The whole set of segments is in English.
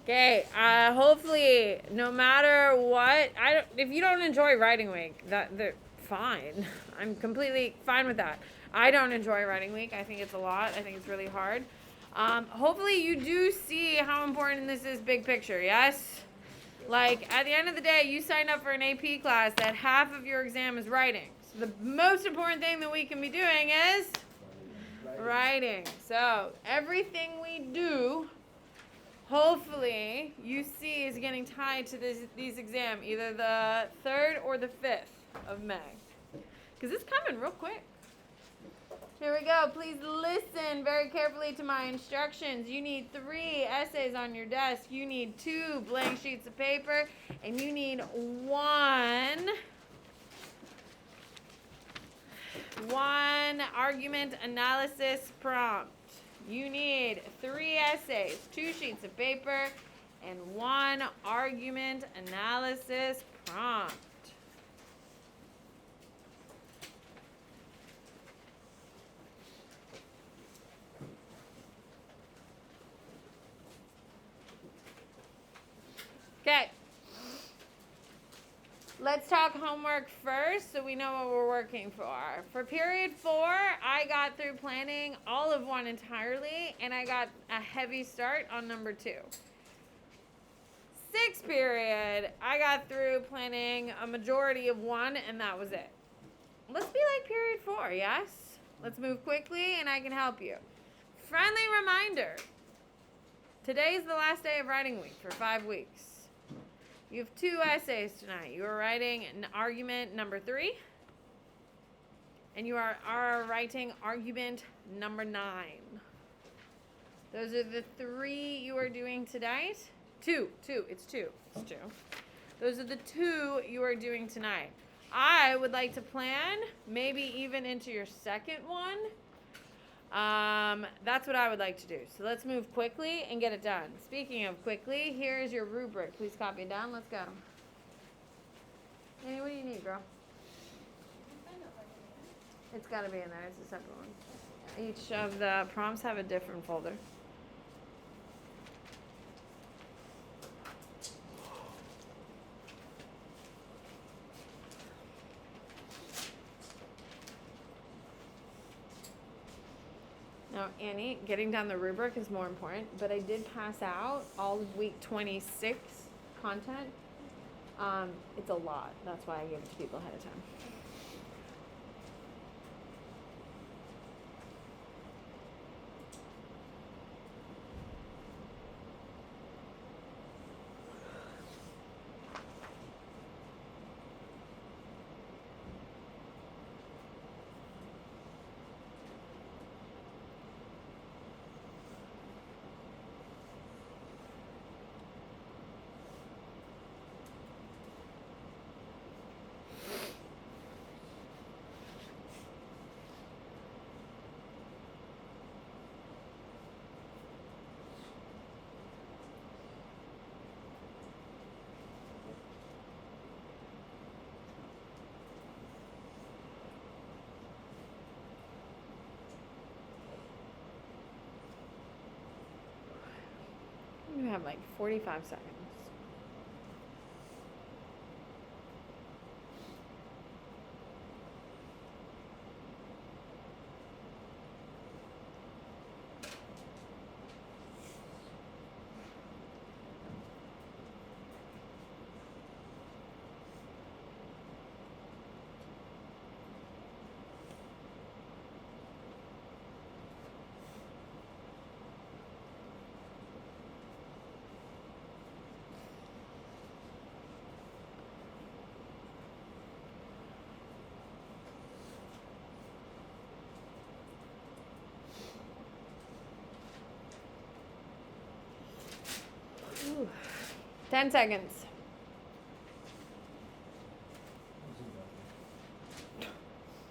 Okay, hopefully, no matter what, if you don't enjoy writing week, they're fine. I'm completely fine with that. I don't enjoy writing week. I think it's a lot. I think it's really hard. Hopefully you do see how important this is big picture, yes? Like, at the end of the day, you signed up for an AP class that half of your exam is writing. So the most important thing that we can be doing is writing. So everything we do, hopefully you see, is getting tied to these exams, either the 3rd or the 5th of May. Because it's coming real quick. Here we go. Please listen very carefully to my instructions. You need 3 essays on your desk. You need 2 blank sheets of paper. And you need one argument analysis prompt. You need 3 essays, 2 sheets of paper, and 1 argument analysis prompt. Okay. Let's talk homework first so we know what we're working for. For period 4, I got through planning all of 1 entirely, and I got a heavy start on number 2. 6th period, I got through planning a majority of 1, and that was it. Let's be like period 4, yes? Let's move quickly, and I can help you. Friendly reminder. Today's the last day of writing week for 5 weeks. You have 2 essays tonight. You are writing an argument number 3. And you are writing argument number 9. Those are the 3 you are doing tonight. 2. It's 2. Those are the 2 you are doing tonight. I would like to plan maybe even into your 2nd one. That's what I would like to do. So let's move quickly and get it done. Speaking of quickly, here's your rubric. Please copy it down. Let's go. Hey, what do you need, girl? It's got to be in there. It's a separate one. Each of the prompts have a different folder. Now, Annie, getting down the rubric is more important, but I did pass out all of week 26 content. It's a lot. That's why I gave it to people ahead of time. You have like 45 seconds. Ooh. 10 seconds.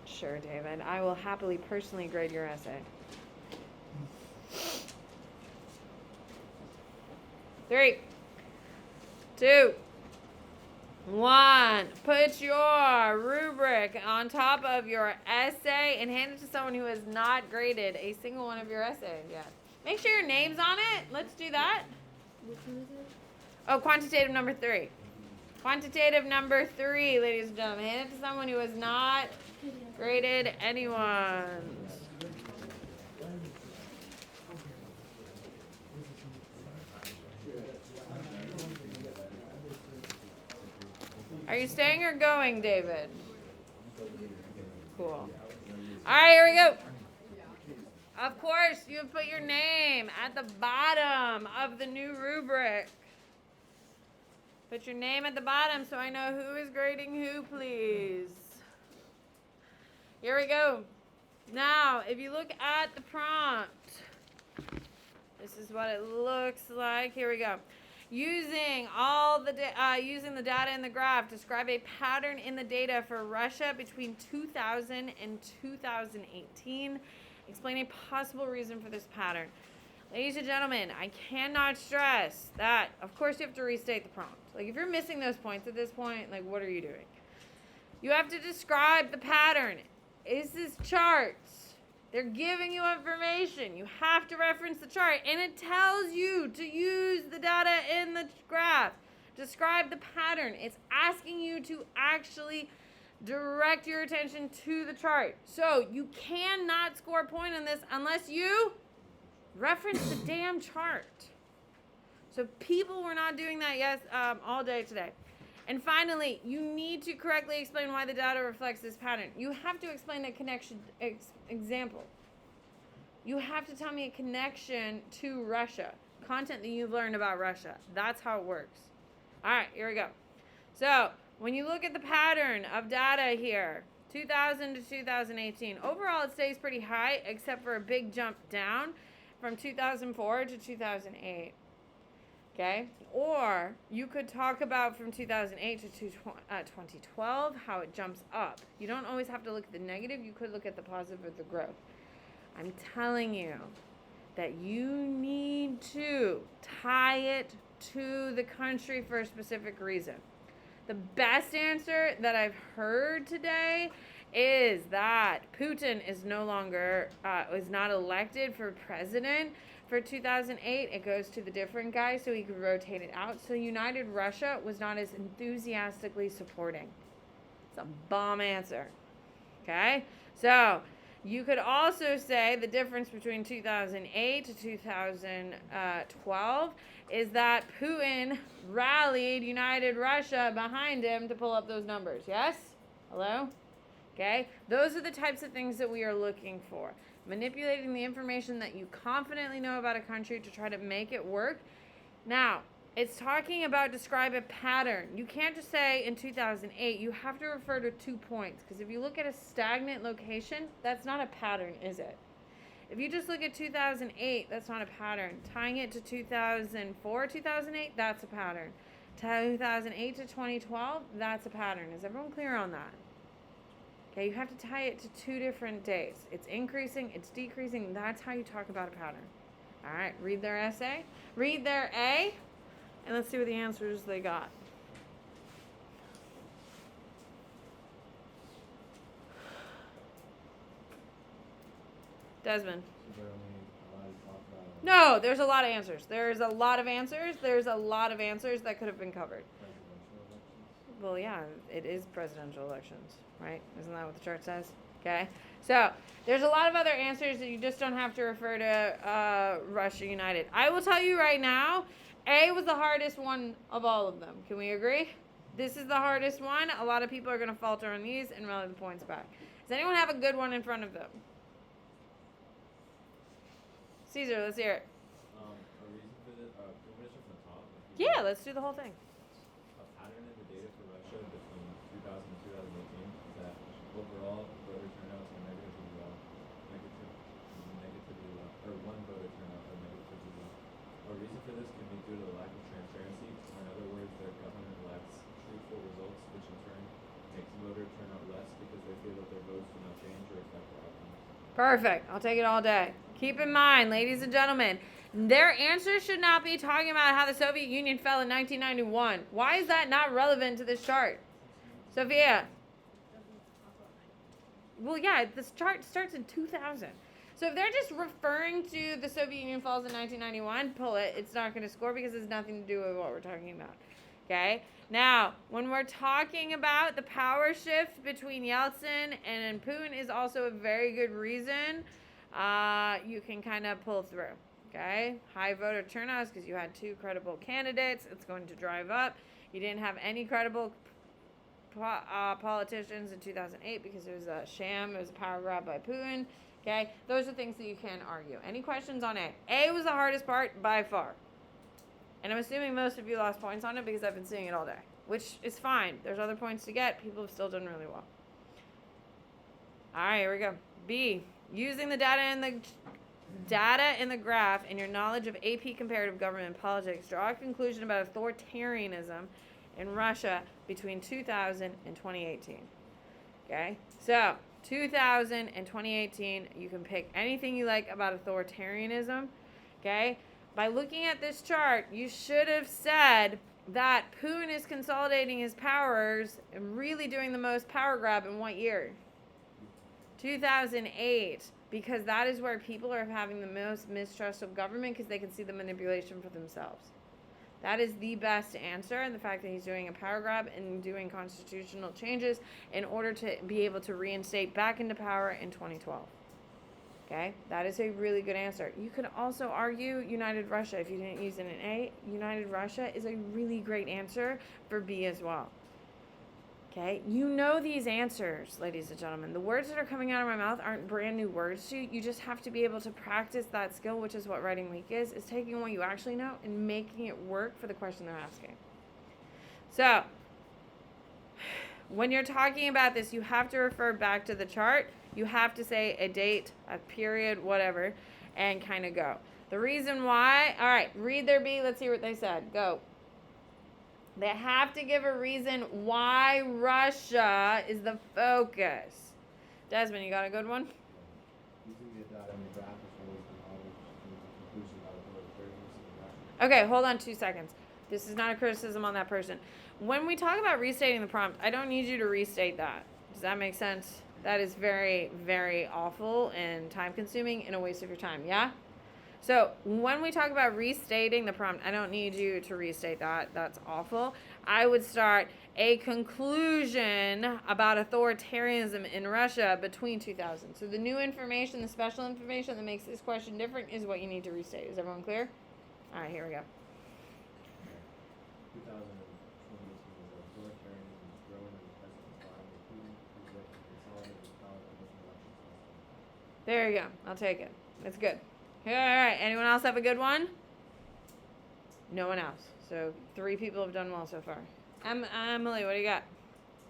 Sure, David. I will happily personally grade your essay. 3, 2, 1. Put your rubric on top of your essay and hand it to someone who has not graded a single one of your essays yet. Make sure your name's on it. Let's do that. Which one is it? Oh, quantitative number 3. Quantitative number 3, ladies and gentlemen. Hand it to someone who has not graded anyone. Are you staying or going, David? Cool. All right, here we go. Of course, you have put your name at the bottom of the new rubric. Put your name at the bottom so I know who is grading who, please. Here we go. Now, if you look at the prompt, this is what it looks like. Here we go. Using using the data in the graph, describe a pattern in the data for Russia between 2000 and 2018. Explain a possible reason for this pattern. Ladies and gentlemen, I cannot stress that, of course, you have to restate the prompt. Like, if you're missing those points at this point, like, what are you doing? You have to describe the pattern. Is this charts? They're giving you information. You have to reference the chart, and it tells you to use the data in the graph. Describe the pattern. It's asking you to actually direct your attention to the chart. So you cannot score a point on this unless you reference the damn chart. So people were not doing that all day today. And finally, you need to correctly explain why the data reflects this pattern. You have to explain a connection example. You have to tell me a connection to Russia, content that you've learned about Russia. That's how it works. All right, here we go. So when you look at the pattern of data here, 2000 to 2018, overall it stays pretty high except for a big jump down from 2004 to 2008. Okay? Or you could talk about from 2008 to 2012, how it jumps up. You don't always have to look at the negative. You could look at the positive or the growth. I'm telling you that you need to tie it to the country for a specific reason. The best answer that I've heard today is that Putin is no longer, is not elected for president. For 2008, it goes to the different guy so he could rotate it out. So United Russia was not as enthusiastically supporting. It's a bomb answer. Okay? So you could also say the difference between 2008 to 2012 is that Putin rallied United Russia behind him to pull up those numbers. Yes? Hello? Okay? Those are the types of things that we are looking for. Manipulating the information that you confidently know about a country to try to make it work. Now, it's talking about describe a pattern. You can't just say in 2008. You have to refer to 2 points. Because if you look at a stagnant location, that's not a pattern, is it? If you just look at 2008, that's not a pattern. Tying it to 2004, 2008, that's a pattern. 2008 to 2012, that's a pattern. Is everyone clear on that? Okay, you have to tie it to 2 different days. It's increasing, it's decreasing. That's how you talk about a pattern. All right, read their essay. Read their A, and let's see what the answers they got. Desmond. No, there's a lot of answers. There's a lot of answers. There's a lot of answers that could have been covered. Well, yeah, it is presidential elections, right? Isn't that what the chart says? Okay. So there's a lot of other answers that you just don't have to refer to Russia United. I will tell you right now, A was the hardest one of all of them. Can we agree? This is the hardest one. A lot of people are going to falter on these and rally the points back. Does anyone have a good one in front of them? Caesar, let's hear it. A reason for this, can we finish from the top? Yeah, let's do the whole thing. A pattern in the data for Russia between 2000 and 2018 is that overall voter turnout is negatively low, or one voter turnout are negatively low. A reason for this can be due to the lack of transparency, or in other words, their government lacks truthful results, which in turn makes voter turnout less because they feel that their votes do not change or affect their outcomes. Perfect. I'll take it all day. Keep in mind, ladies and gentlemen, their answers should not be talking about how the Soviet Union fell in 1991. Why is that not relevant to this chart? Sophia? Well, yeah, this chart starts in 2000. So if they're just referring to the Soviet Union falls in 1991, pull it. It's not going to score because it's nothing to do with what we're talking about. Okay? Now, when we're talking about the power shift between Yeltsin and Putin is also a very good reason you can kind of pull through. Okay? High voter turnouts because you had 2 credible candidates. It's going to drive up. You didn't have any credible politicians in 2008 because it was a sham. It was a power grab by Putin. Okay? Those are things that you can argue. Any questions on A? A was the hardest part by far. And I'm assuming most of you lost points on it because I've been seeing it all day, which is fine. There's other points to get. People have still done really well. All right, here we go. B, using the data in the graph and your knowledge of AP comparative government politics, draw a conclusion about authoritarianism in Russia between 2000 and 2018. Okay? So, 2000 and 2018, you can pick anything you like about authoritarianism. Okay? By looking at this chart, you should have said that Putin is consolidating his powers and really doing the most power grab in what year? 2008, because that is where people are having the most mistrust of government because they can see the manipulation for themselves. That is the best answer, and the fact that he's doing a power grab and doing constitutional changes in order to be able to reinstate back into power in 2012. Okay, that is a really good answer. You could also argue United Russia if you didn't use it in A. United Russia is a really great answer for B as well. Okay, you know these answers, ladies and gentlemen. The words that are coming out of my mouth aren't brand new words to you. You just have to be able to practice that skill, which is what Writing Week is taking what you actually know and making it work for the question they're asking. So, when you're talking about this, you have to refer back to the chart. You have to say a date, a period, whatever, and kind of go. The reason why, all right, read their B. Let's hear what they said. Go. They have to give a reason why Russia is the focus. Desmond, you got a good one? Using the data in the graph as well as the knowledge and the conclusion about authoritarianism in Russia. Okay, hold on 2 seconds. This is not a criticism on that person. When we talk about restating the prompt, I don't need you to restate that. Does that make sense? That is very, very awful and time-consuming and a waste of your time, yeah? So when we talk about restating the prompt, I don't need you to restate that. That's awful. I would start a conclusion about authoritarianism in Russia between 2000. So the new information, the special information that makes this question different is what you need to restate. Is everyone clear? All right, here we go. 2020 was authoritarianism is growing in the present time with Putin, who's looking to consolidate his power and making elections. There you go. I'll take it. That's good. All right. Anyone else have a good one? No one else. So 3 people have done well so far. Emily, what do you got?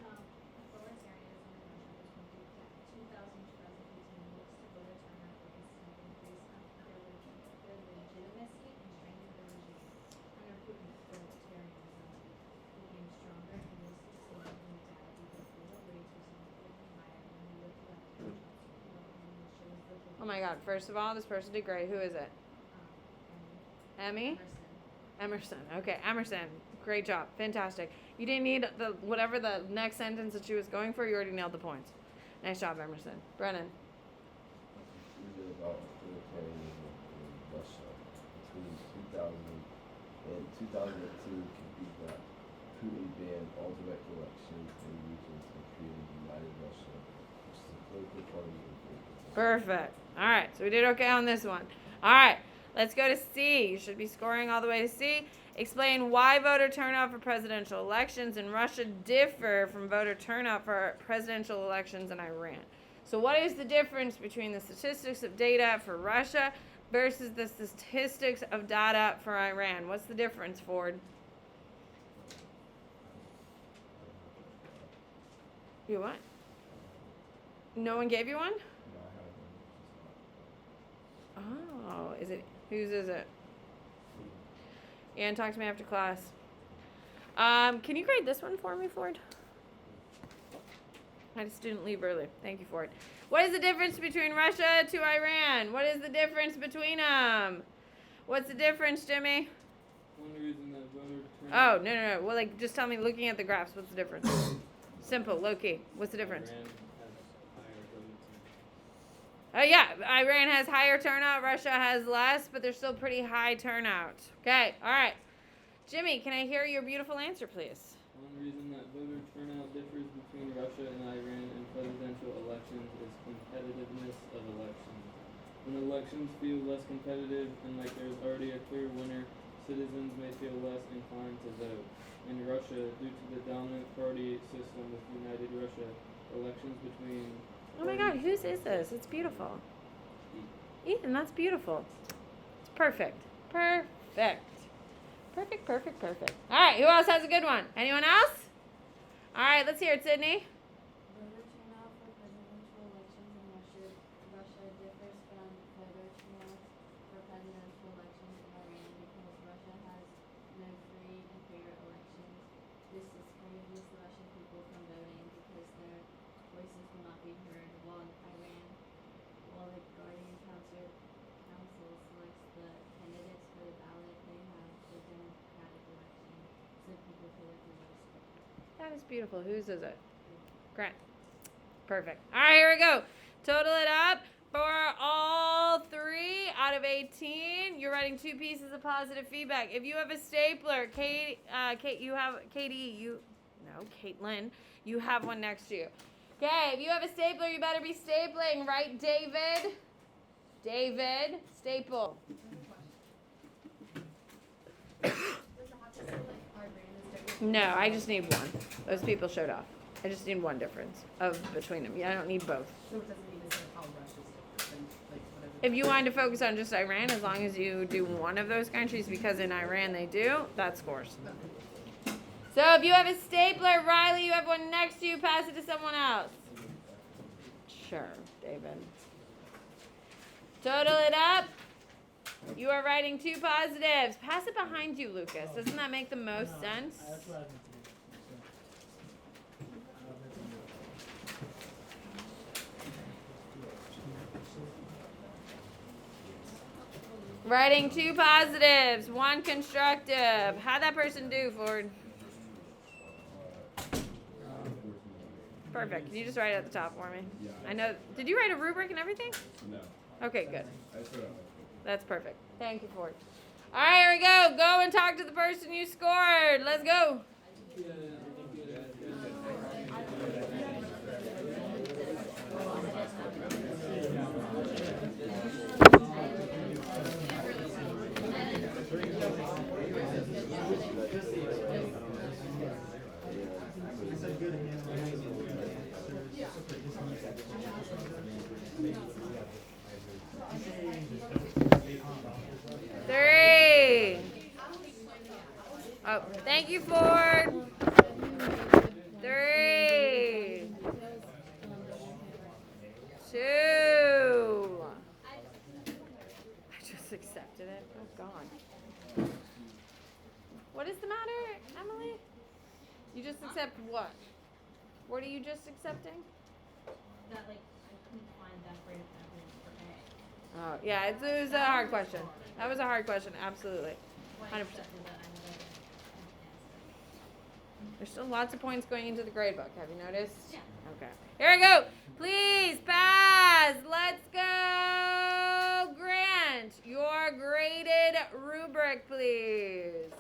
Authoritarianism in Russia between 2000 and 2018 looks to voter turnout rates to increase their legitimacy and strengthen the regime. Under Putin, authoritarianism became stronger and this is seen in the data because voter rates were significantly higher when we looked at Trump's shows the Oh my God. First of all, this person did great. Who is it? Emmy? Emerson. Emerson. Okay, Emerson. Great job. Fantastic. You didn't need the whatever the next sentence that she was going for. You already nailed the points. Nice job, Emerson. Brennan. Read about authoritarianism in Russia between 2000 and 2002 can be that Putin banned all direct elections in regions and created United Russia, which is a political party in politics. Perfect. All right, so we did okay on this one. All right, let's go to C. You should be scoring all the way to C. Explain why voter turnout for presidential elections in Russia differ from voter turnout for presidential elections in Iran. So what is the difference between the statistics of data for Russia versus the statistics of data for Iran? What's the difference, Ford? You what? No one gave you one? No, I haven't. Oh, is it? Whose is it? Ann, talk to me after class. Can you grade this one for me, Ford? I had a student leave early. Thank you, Ford. What is the difference between Russia to Iran? What is the difference between them? What's the difference, Jimmy? One reason that voter turnout. Oh, no. Well, like, just tell me, looking at the graphs, what's the difference? Simple, low key. What's the difference? Iran has higher voter Yeah, Iran has higher turnout. Russia has less, but there's still pretty high turnout. Okay, all right. Jimmy, can I hear your beautiful answer, please? One reason that voter turnout differs between Russia and Iran in presidential elections is competitiveness of elections. When elections feel less competitive and like there's already a clear winner, citizens may feel less inclined to vote. In Russia, due to the dominant party system with United Russia, elections between Oh my God, whose is this? It's beautiful. Ethan, that's beautiful. It's perfect. Perfect. Perfect, perfect, perfect. All right, who else has a good one? Anyone else? All right, let's hear it, Sydney. Voter turnout for presidential elections in Russia differs from voter turnout for presidential elections in Iran because Russia has no free and fair elections. This discourages the Russian people from voting because their voices will not be heard, while the Guardian Council selects the candidates for the ballot, they have the democratic election, so people feel like their vote is spoken. That is beautiful. Whose is it? Grant. Perfect. All right, here we go. Total it up for all 3 out of 18. You're writing 2 pieces of positive feedback. If you have a stapler, Caitlin, you have one next to you. Okay, if you have a stapler, you better be stapling, right, David? David, staple. No, I just need one. Those people showed off. I just need one difference between them. Yeah, I don't need both. So it doesn't mean to say how Russia's different than like whatever. If you wanted to focus on just Iran, as long as you do one of those countries, because in Iran they do, that scores. So if you have a stapler, Riley, you have one next to you, pass it to someone else. Sure, David. Total it up. You are writing 2 positives. Pass it behind you, Lucas. Doesn't that make the most sense? That's what I meant to do. Writing 2 positives, 1 constructive. How'd that person do, Ford? Perfect. Can you just write it at the top for me? Yeah. I know. Did you write a rubric and everything? No. Okay, good. I just wrote out That's perfect. Thank you, Ford. All right, here we go. Go and talk to the person you scored. Let's go. Three. Oh, thank you, Ford. 3, 2. I just accepted it. Oh, God. What is the matter, Emily? You just accept what? What are you just accepting? That like I couldn't find that grade of evidence for A. Oh, yeah, it was a hard question. That was a hard question, absolutely. Why 100%. I accepted that I never answered. There's still lots of points going into the grade book. Have you noticed? Yeah. Okay. Here we go. Please pass. Let's go. Grant, your graded rubric, please.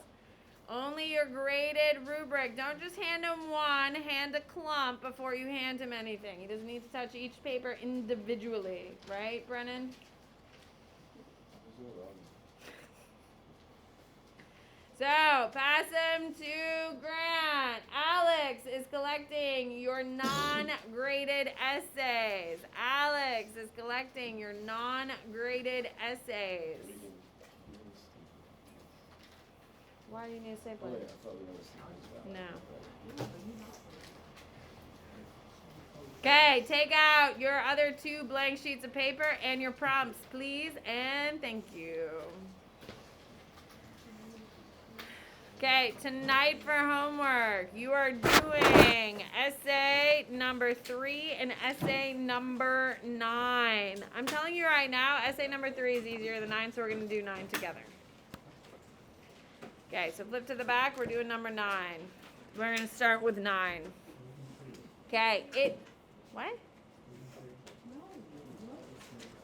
Only your graded rubric. Don't just hand him one. Hand a clump before you hand him anything. He doesn't need to touch each paper individually. Right, Brennan? So, pass them to Grant. Alex is collecting your non-graded essays. Alex is collecting your non-graded essays. Why do you need a stapler? Oh, yeah, I thought we were listening to that. No. Okay, take out your other 2 blank sheets of paper and your prompts, please, and thank you. Okay, tonight for homework, you are doing essay number 3 and essay number 9. I'm telling you right now, essay number 3 is easier than 9, so we're going to do 9 together. Okay, so flip to the back, we're doing number 9. We're going to start with 9. Okay, what?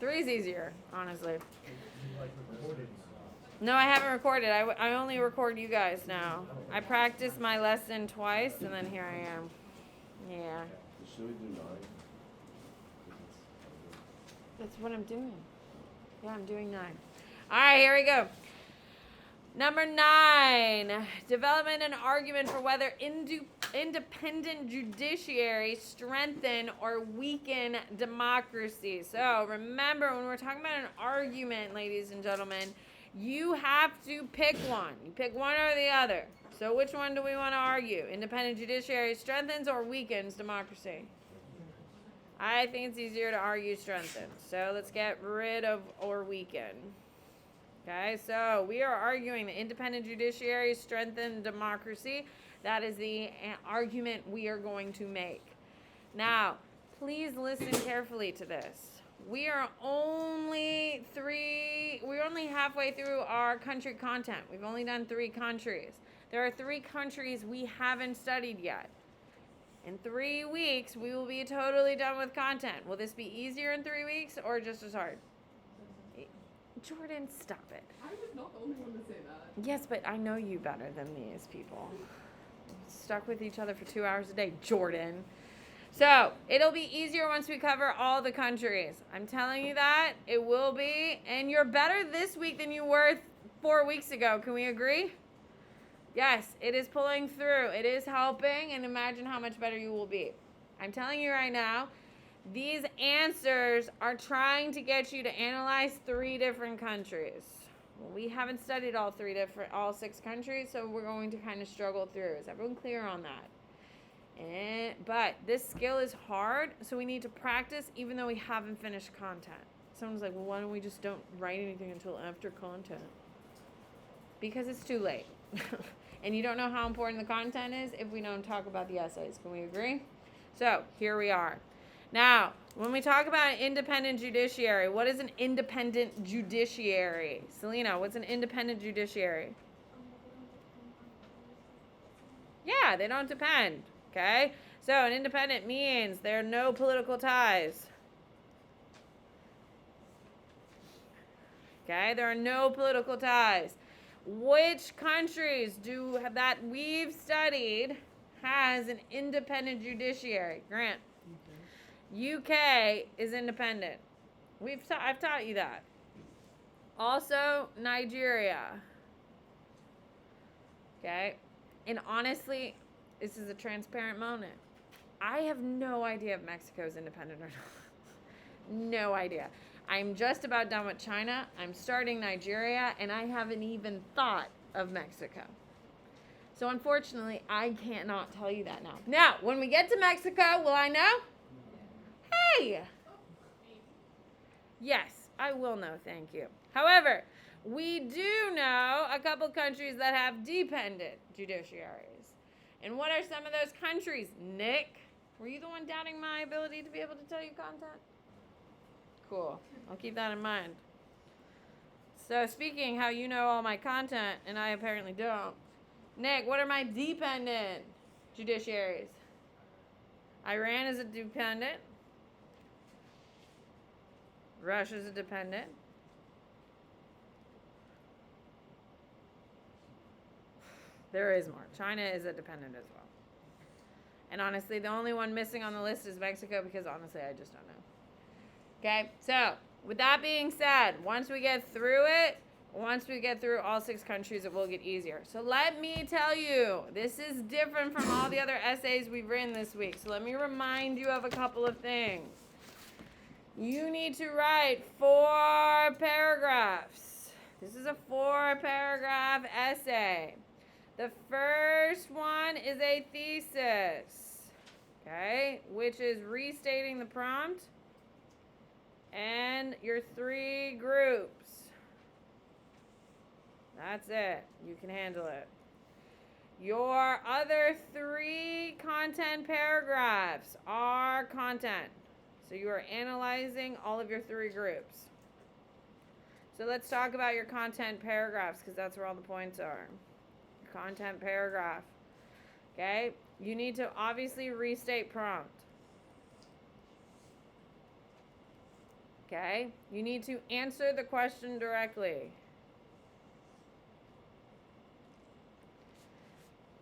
3's easier, honestly. You like recorded No, I haven't recorded. I only record you guys now. I practiced my lesson twice, and then here I am. Yeah. Should we do 9? That's what I'm doing. Yeah, I'm doing 9. All right, here we go. Number 9, development and argument for whether independent judiciary strengthen or weaken democracy. So remember, when we're talking about an argument, ladies and gentlemen, you have to pick one. You pick one or the other. So which one do we want to argue? Independent judiciary strengthens or weakens democracy? I think it's easier to argue strengthens. So let's get rid of or weaken. Okay, so we are arguing the independent judiciary strengthen democracy. That is the argument we are going to make. Now, please listen carefully to this. We're only halfway through our country content. We've only done 3 countries. There are 3 countries we haven't studied yet. In 3 weeks, we will be totally done with content. Will this be easier in 3 weeks or just as hard? Jordan, stop it. I was not the only one to say that. Yes, but I know you better than these people. Stuck with each other for 2 hours a day, Jordan. So, it'll be easier once we cover all the countries. I'm telling you that. It will be. And you're better this week than you were 4 weeks ago. Can we agree? Yes, it is pulling through. It is helping. And imagine how much better you will be. I'm telling you right now, these answers are trying to get you to analyze 3 different countries. Well, we haven't studied all 6 countries, so we're going to kind of struggle through. Is everyone clear on that? But this skill is hard, so we need to practice even though we haven't finished content. Someone's like, well, why don't we just don't write anything until after content? Because it's too late. And you don't know how important the content is if we don't talk about the essays. Can we agree? So here we are. Now, when we talk about independent judiciary, what is an independent judiciary? Selena, what's an independent judiciary? Yeah, they don't depend. Okay? So an independent means there are no political ties. Okay? There are no political ties. Which countries that we've studied has an independent judiciary? Grant. UK is independent. I've taught you that. Also, Nigeria. Okay? And honestly, this is a transparent moment. I have no idea if Mexico is independent or not. No idea. I'm just about done with China. I'm starting Nigeria, and I haven't even thought of Mexico. So unfortunately, I cannot tell you that now. Now, when we get to Mexico, will I know? Hey! Yes, I will know, thank you. However, we do know a couple countries that have dependent judiciaries. And what are some of those countries? Nick, were you the one doubting my ability to be able to tell you content? Cool. I'll keep that in mind. So speaking how you know all my content and I apparently don't. Nick, what are my dependent judiciaries? Iran is a dependent. Russia's a dependent. There is more. China is a dependent as well. And honestly, the only one missing on the list is Mexico because honestly, I just don't know. Okay, so with that being said, once we get through all 6 countries, it will get easier. So let me tell you, this is different from all the other essays we've written this week. So let me remind you of a couple of things. You need to write 4 paragraphs. This is a 4-paragraph essay. The first one is a thesis, okay, which is restating the prompt and your 3 groups. That's it. You can handle it. Your other 3 content paragraphs are content. So you are analyzing all of your 3 groups. So let's talk about your content paragraphs because that's where all the points are. Content paragraph. Okay? You need to obviously restate prompt. Okay? You need to answer the question directly.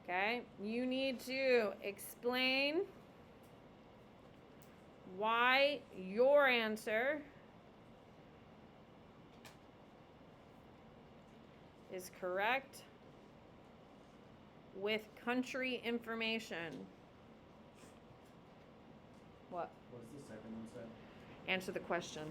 Okay? You need to explain why your answer is correct with country information. What? What's the second one said? Answer the question.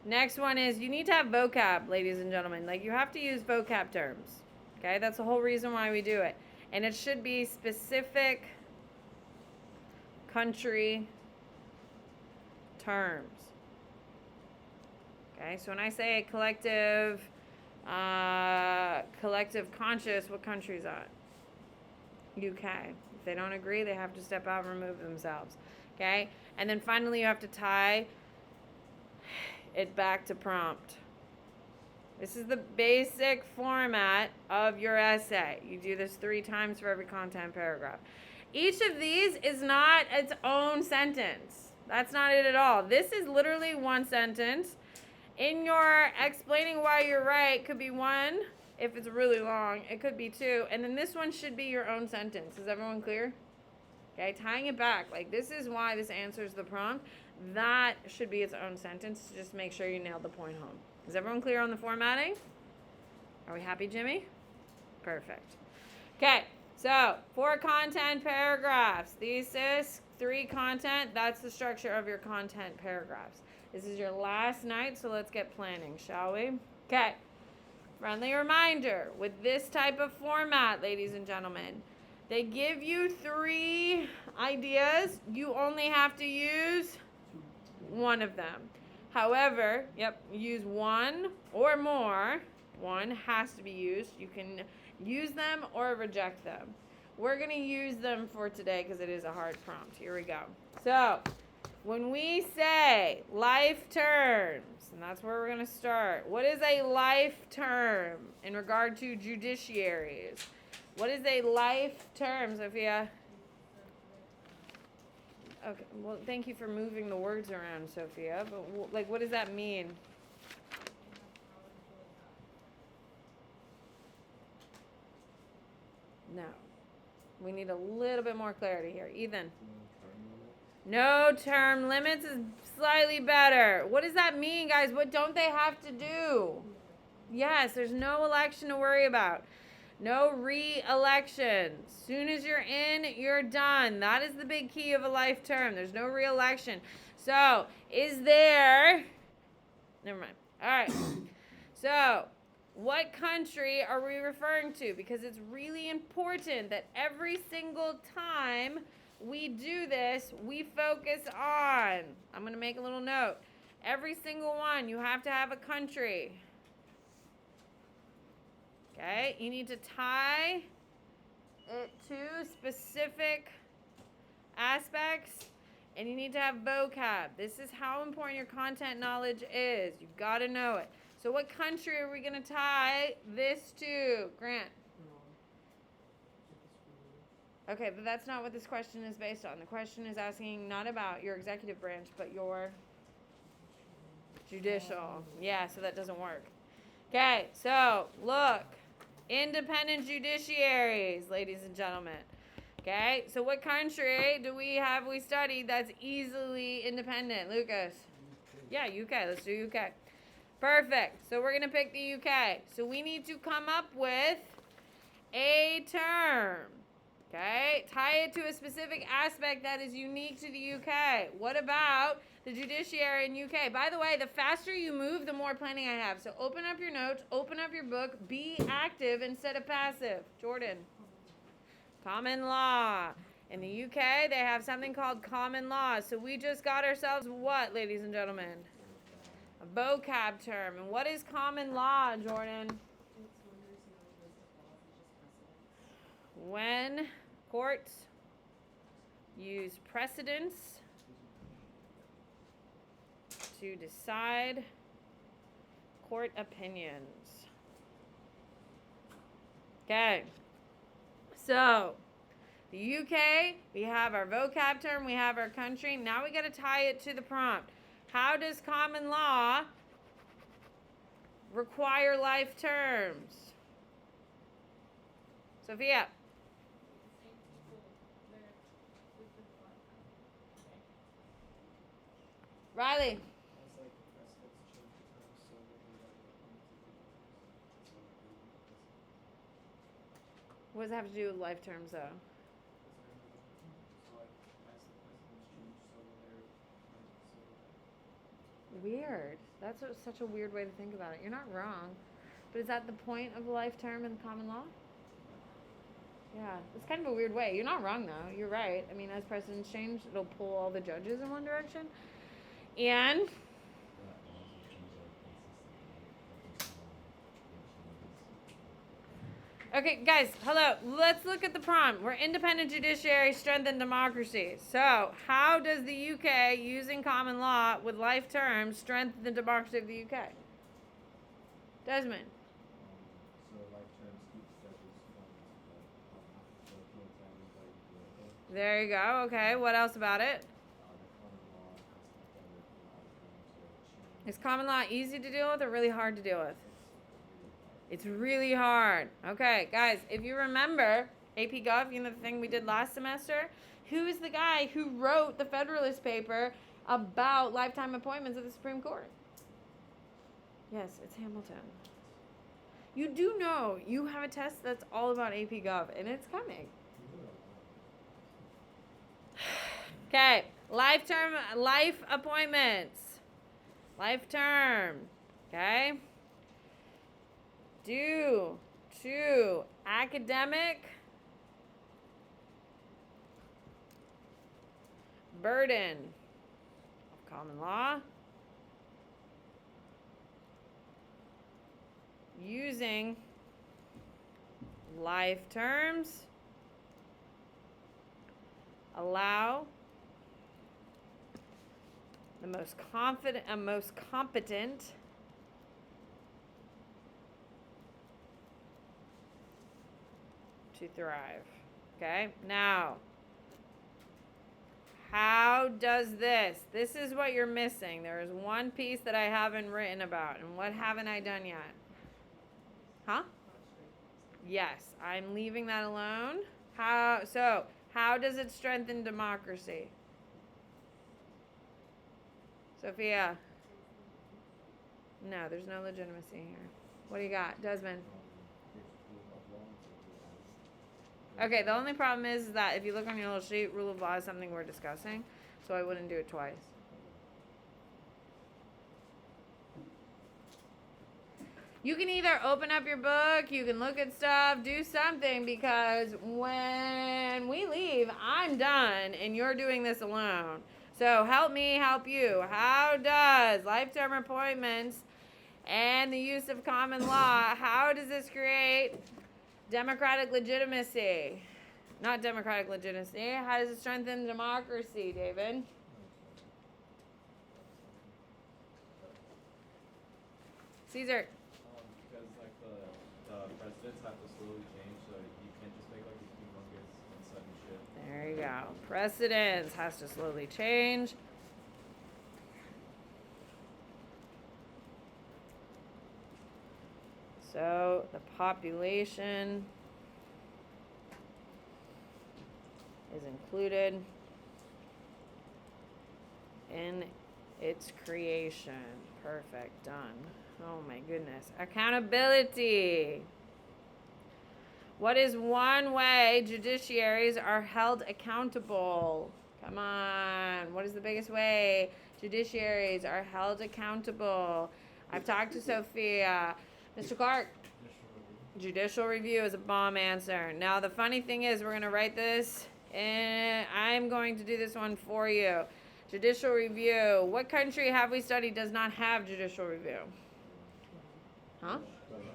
Next one is you need to have vocab, ladies and gentlemen. Like, you have to use vocab terms. Okay? That's the whole reason why we do it. And it should be specific country terms. Okay? So when I say collective conscious, what country is that? UK. If they don't agree, they have to step out and remove themselves. Okay? And then finally, you have to tie it back to prompt. This is the basic format of your essay. You do this 3 times for every content paragraph. Each of these is not its own sentence. That's not it at all. This is literally one sentence. In your explaining why you're right, could be 1. If it's really long, it could be 2. And then this one should be your own sentence. Is everyone clear? Okay, tying it back. Like, this is why this answers the prompt. That should be its own sentence to just make sure you nailed the point home. Is everyone clear on the formatting? Are we happy, Jimmy? Perfect. Okay, so 4 content paragraphs. Thesis, 3 content. That's the structure of your content paragraphs. This is your last night, so let's get planning, shall we? Okay. Friendly reminder, with this type of format, ladies and gentlemen, they give you 3 ideas. You only have to use 1 of them. However, use 1 or more. 1 has to be used. You can use them or reject them. We're going to use them for today because it is a hard prompt. Here we go. So, when we say life terms, and that's where we're going to start. What is a life term in regard to judiciaries? What is a life term, Sophia? Okay, well, thank you for moving the words around, Sophia. But, like, what does that mean? No. We need a little bit more clarity here. Ethan. No term limits is slightly better. What does that mean, guys? What don't they have to do? Yes, there's no election to worry about. No re-election. Soon as you're in, you're done. That is the big key of a life term. There's no re-election. So, is there... Never mind. All right. So, what country are we referring to? Because it's really important that every single time we do this, we focus on... I'm going to make a little note. Every single one, you have to have a country. Okay, you need to tie it to specific aspects, and you need to have vocab. This is how important your content knowledge is. You've got to know it. So what country are we going to tie this to? Grant. Okay, but that's not what this question is based on. The question is asking not about your executive branch, but your judicial. Yeah, so that doesn't work. Okay, so look. Independent judiciaries, ladies and gentlemen. Okay, so what country we studied that's easily independent? Lucas? Yeah, UK. Let's do UK. Perfect. So we're going to pick the UK. So we need to come up with a term. Okay, tie it to a specific aspect that is unique to the UK. What about the judiciary in UK? By the way, the faster you move, the more planning I have. So open up your notes, open up your book, be active instead of passive. Jordan. Common law. In the UK, they have something called common law. So we just got ourselves what, ladies and gentlemen? A vocab term. And what is common law, Jordan? When courts use precedents to decide court opinions. Okay. So, the UK, we have our vocab term, we have our country. Now we got to tie it to the prompt. How does common law require life terms? Sophia. Same people where with the Riley. That's like the precedents change the terms, so when we write it on to the terms. So like we need this. What does it have to do with life terms, though? So like as the precedents change, so when they're so Weird. That's such a weird way to think about it. You're not wrong. But is that the point of a life term in common law? Yeah, it's kind of a weird way. You're not wrong, though. You're right. I mean, as precedents change, it'll pull all the judges in one direction. And okay, guys, hello. Let's look at the prompt. We're independent judiciary, strengthen democracy. So, how does the UK, using common law with life terms, strengthen the democracy of the UK? Desmond. So life terms keeps judges from so full time like political. There you go. Okay, what else about it? The common law has to allow them to change. Is common law easy to deal with or really hard to deal with? It's really It's really hard. hard. Okay, guys, if you remember APGov, you know the thing we did last semester? Who is the guy who wrote the Federalist paper about lifetime appointments of the Supreme Court? Yes, it's Hamilton. You do know you have a test that's all about APGov, and it's coming. Okay, life appointments. Life term. Okay? Due to academic burden of common law, using life terms, allow the most confident and most competent to thrive. Okay? Now, how does this? This is what you're missing. There is one piece that I haven't written about. And what haven't I done yet? Huh? Yes, I'm leaving that alone. How does it strengthen democracy? Sophia. No, there's no legitimacy here. What do you got, Desmond? Okay, the only problem is that if you look on your little sheet, rule of law is something we're discussing, so I wouldn't do it twice. You can either open up your book, you can look at stuff, do something, because when we leave, I'm done, and you're doing this alone. So help me help you. How does lifetime appointments and the use of common law, how does this create democratic legitimacy? Not democratic legitimacy. How does it strengthen democracy, David? Caesar. Because like the precedents have to slowly change, so you can't just make like these humongous and sudden shifts. There you go. Precedence has to slowly change. So the population is included in its creation. Perfect. Done. Oh my goodness. Accountability. What is one way judiciaries are held accountable? Come on. What is the biggest way judiciaries are held accountable? I've talked to Sophia. Mr. Clark. Judicial review is a bomb answer. Now, the funny thing is, we're going to write this, and I'm going to do this one for you. Judicial review. What country have we studied does not have judicial review? Huh?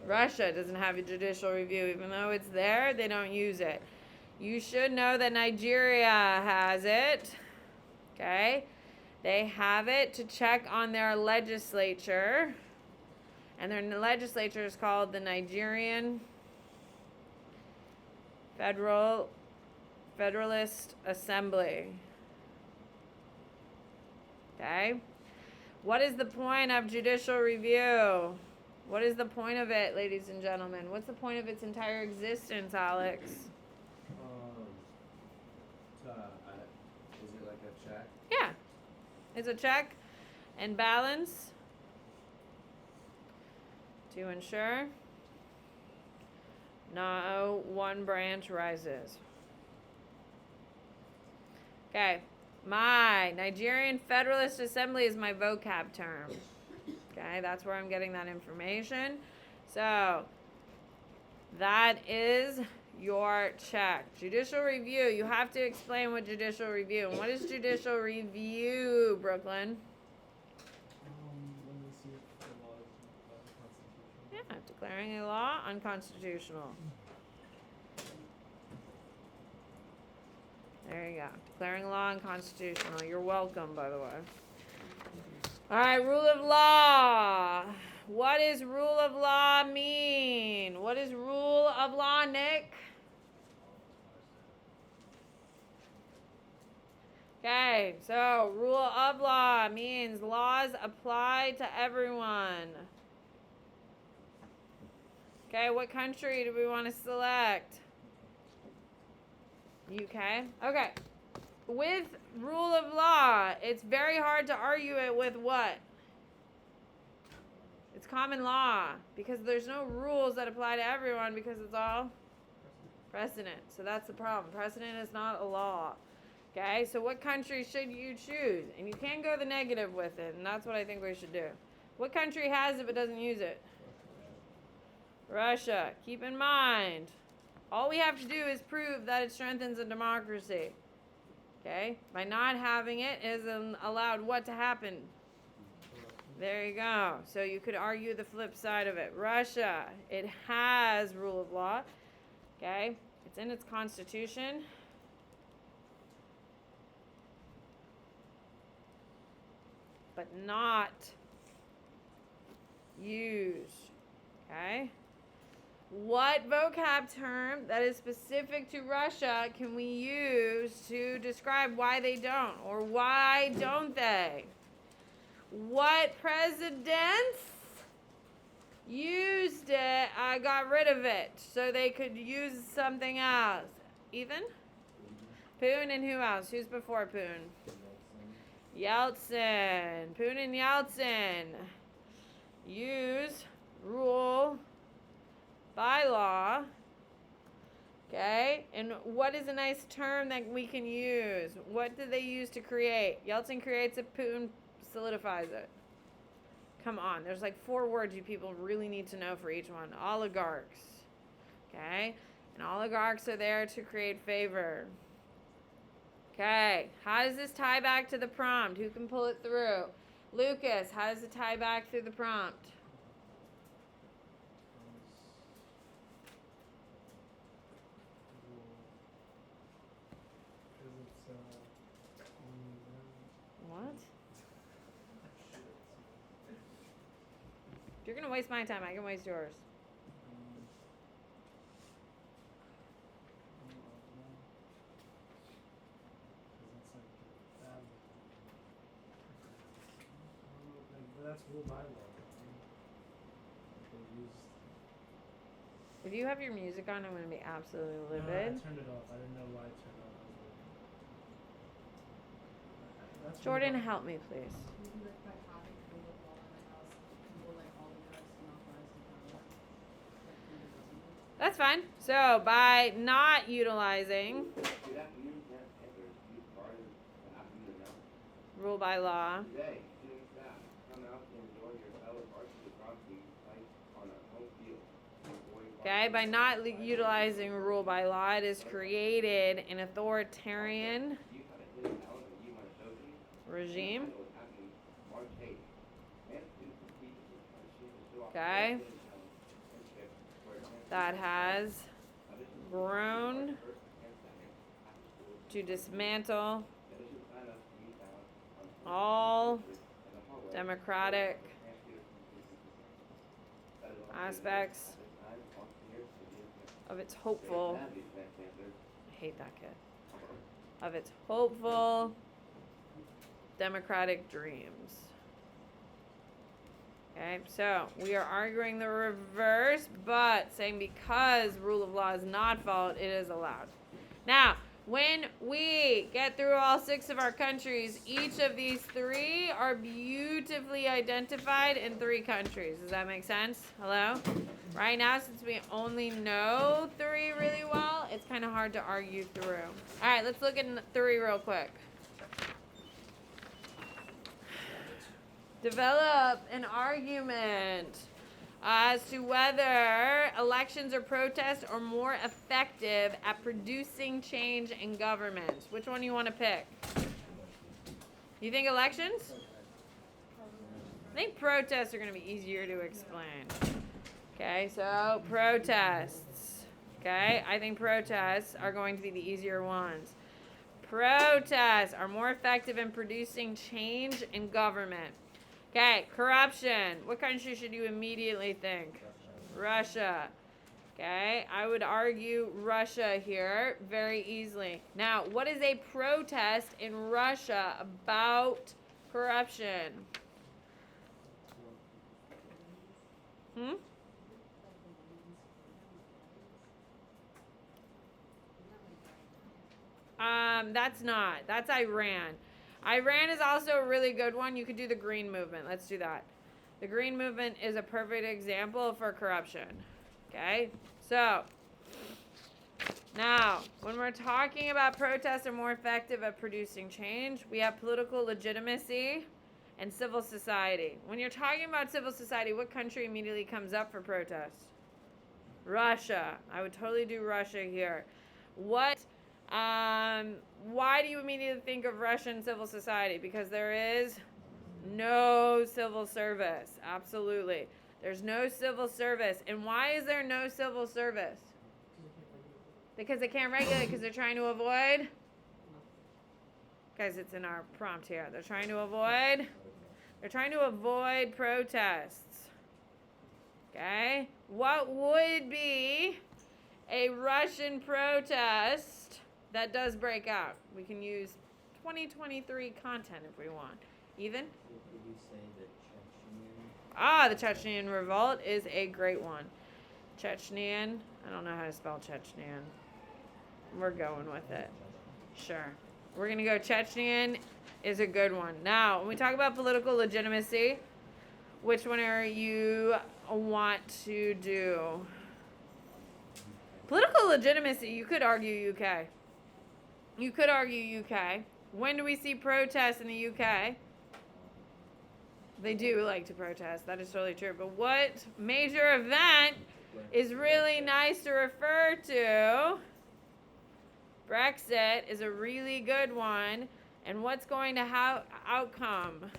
Russia doesn't have a judicial review. Even though it's there, they don't use it. You should know that Nigeria has it. Okay? They have it to check on their legislature. And their legislature is called the Nigerian Federalist Assembly. Okay? What is the point of judicial review? What is the point of it, ladies and gentlemen? What's the point of its entire existence, Alex? Is it like a check? Yeah. It's a check and balance to ensure no one branch rises. Okay. My Nigerian Federalist Assembly is my vocab term. Okay, that's where I'm getting that information. So, that is your check. Judicial review. You have to explain what judicial review. And what is judicial review, Brooklyn? Let me see if the law is constitutional. Yeah, declaring a law unconstitutional. There you go. Declaring a law unconstitutional. You're welcome, by the way. All right, rule of law. What does rule of law mean? What is rule of law, Nick? Okay, so rule of law means laws apply to everyone. Okay, what country do we want to select? UK. Okay. With rule of law, it's very hard to argue it with what? It's common law because there's no rules that apply to everyone because it's all precedent. So that's the problem. Precedent is not a law. Okay, so what country should you choose? And you can go the negative with it, and that's what I think we should do. What country has it but doesn't use it? Russia. Keep in mind, all we have to do is prove that it strengthens a democracy. Okay? By not having it, it isn't allowed what to happen? There you go. So you could argue the flip side of it. Russia, it has rule of law. Okay? It's in its constitution. But not used. Okay? What vocab term that is specific to Russia can we use to describe why they don't? Or why don't they? What presidents used it, got rid of it, so they could use something else? Ethan? Poon and who else? Who's before Poon? Yeltsin. Poon and Yeltsin use rule by law. Okay, and what is a nice term that we can use? What did they use to create? Yeltsin creates it, Putin solidifies it. Come on, there's like 4 words you people really need to know for each one. Oligarchs. Okay, and oligarchs are there to create favor. Okay, how does this tie back to the prompt? Who can pull it through? Lucas, how does it tie back through the prompt? What? If you're going to waste my time, I can waste yours. That's rule by law. If you have your music on, I'm going to be absolutely No, I livid. turned it off. I didn't know why I turned it off. That's rule Jordan, by- help me, please. We can look by topic, rule of law, and then also people like oligarchs and authorized powers. That's fine. So, by not utilizing rule by law, okay, by not utilizing rule by law, it has created an authoritarian regime. Okay, that has grown to dismantle all democratic aspects of its hopeful, I hate that kid, of its hopeful democratic dreams. Okay, so we are arguing the reverse, but saying because rule of law is not followed, it is allowed. Now, when we get through all 6 of our countries, each of these 3 are beautifully identified in 3 countries. Does that make sense? Hello? Right now, since we only know 3 really well, it's kind of hard to argue through. All right, let's look at 3 real quick. Develop an argument as to whether elections or protests are more effective at producing change in government. Which one do you want to pick? You think elections? I think protests are going to be easier to explain. Okay, so protests. Okay, I think protests are going to be the easier ones. Protests are more effective in producing change in government. Okay, corruption. What country should you immediately think? Russia. Okay, I would argue Russia here very easily. Now, what is a protest in Russia about corruption? That's not. That's Iran. Iran is also a really good one. You could do the Green Movement. Let's do that. The Green Movement is a perfect example for corruption. Okay? So, now, when we're talking about protests are more effective at producing change, we have political legitimacy and civil society. When you're talking about civil society, what country immediately comes up for protest? Russia. I would totally do Russia here. Why do you immediately think of Russian civil society? Because there is no civil service. Absolutely. There's no civil service. And why is there no civil service? Because they can't regulate, because they're trying to avoid? Guys, it's in our prompt here. They're trying to avoid protests. Okay? What would be a Russian protest that does break out? We can use 2023 content if we want. Ethan? Would you say the Chechen? Ah, the Chechen revolt is a great one. Chechnyan. I don't know how to spell Chechnyan. We're going with it. Sure. We're going to go Chechnyan is a good one. Now, when we talk about political legitimacy, which one are you want to do? Political legitimacy, you could argue UK. You could argue UK. When do we see protests in the UK? They do like to protest. That is totally true. But what major event is really nice to refer to? Brexit is a really good one. And what's going to have outcome?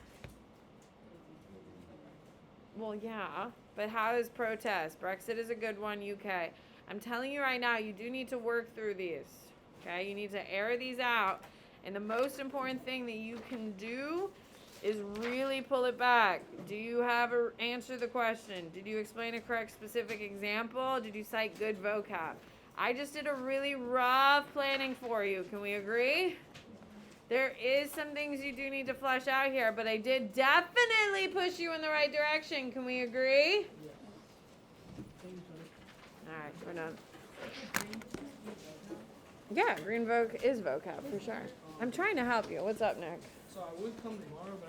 Well, yeah. But how is protest? Brexit is a good one, UK. I'm telling you right now, you do need to work through these. Okay? You need to air these out. And the most important thing that you can do is really pull it back. Do you have answer the question? Did you explain a correct specific example? Did you cite good vocab? I just did a really rough planning for you. Can we agree? There is some things you do need to flesh out here, but I did definitely push you in the right direction. Can we agree? All right, we're done. Yeah, green voc is vocab for sure. I'm trying to help you. What's up, Nick? So I would come tomorrow, but